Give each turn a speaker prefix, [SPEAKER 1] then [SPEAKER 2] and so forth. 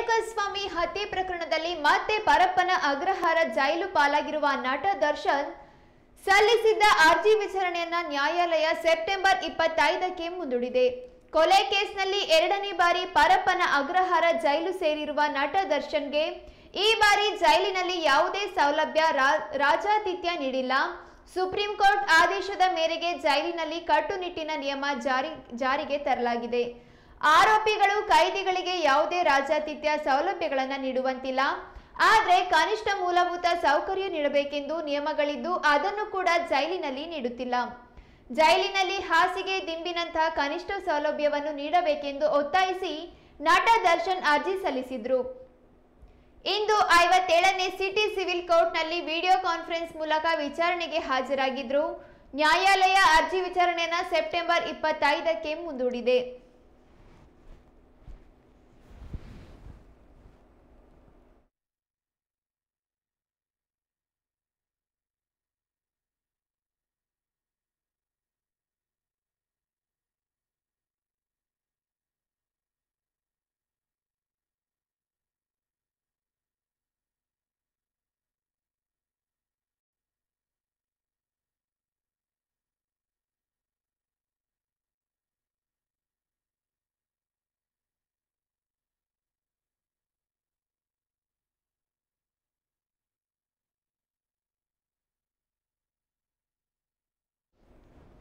[SPEAKER 1] ರೇಣುಕಾಸ್ವಾಮಿ ಹತ್ಯೆ ಪ್ರಕರಣದಲ್ಲಿ ಮತ್ತೆ ಪರಪ್ಪನ ಅಗ್ರಹಾರ ಜೈಲು ಪಾಲಾಗಿರುವ ನಟ ದರ್ಶನ್ ಸಲ್ಲಿಸಿದ್ದ ಅರ್ಜಿ ವಿಚಾರಣೆಯನ್ನ ನ್ಯಾಯಾಲಯ ಸೆಪ್ಟೆಂಬರ್ 25ಕ್ಕೆ ಮುಂದೂಡಿದೆ. ಕೊಲೆ ಕೇಸ್ನಲ್ಲಿ ಎರಡನೇ ಬಾರಿ ಪರಪ್ಪನ ಅಗ್ರಹಾರ ಜೈಲು ಸೇರಿರುವ ನಟ ದರ್ಶನ್ಗೆ ಈ ಬಾರಿ ಜೈಲಿನಲ್ಲಿ ಯಾವುದೇ ಸೌಲಭ್ಯ ರಾಜಾತಿಥ್ಯ ನೀಡಿಲ್ಲ. ಸುಪ್ರೀಂ ಕೋರ್ಟ್ ಆದೇಶದ ಮೇರೆಗೆ ಜೈಲಿನಲ್ಲಿ ಕಟ್ಟುನಿಟ್ಟಿನ ನಿಯಮ ಜಾರಿಗೆ ತರಲಾಗಿದೆ. ಆರೋಪಿಗಳು ಕೈದಿಗಳಿಗೆ ಯಾವುದೇ ರಾಜಾತಿಥ್ಯ ಸೌಲಭ್ಯಗಳನ್ನು ನೀಡುವಂತಿಲ್ಲ. ಆದರೆ ಕನಿಷ್ಠ ಮೂಲಭೂತ ಸೌಕರ್ಯ ನೀಡಬೇಕೆಂದು ನಿಯಮಗಳಿದ್ದು ಅದನ್ನು ಕೂಡ ಜೈಲಿನಲ್ಲಿ ನೀಡುತ್ತಿಲ್ಲ. ಜೈಲಿನಲ್ಲಿ ಹಾಸಿಗೆ ದಿಂಬಿನಂತಹ ಕನಿಷ್ಠ ಸೌಲಭ್ಯವನ್ನು ನೀಡಬೇಕೆಂದು ಒತ್ತಾಯಿಸಿ ನಟ ದರ್ಶನ್ ಅರ್ಜಿ ಸಲ್ಲಿಸಿದ್ರು. ಇಂದು 57ನೇ ಸಿಟಿ ಸಿವಿಲ್ ಕೋರ್ಟ್ನಲ್ಲಿ ವಿಡಿಯೋ ಕಾನ್ಫರೆನ್ಸ್ ಮೂಲಕ ವಿಚಾರಣೆಗೆ ಹಾಜರಾಗಿದ್ರು. ನ್ಯಾಯಾಲಯ ಅರ್ಜಿ ವಿಚಾರಣೆಯನ್ನು ಸೆಪ್ಟೆಂಬರ್ 25ಕ್ಕೆ ಮುಂದೂಡಿದೆ.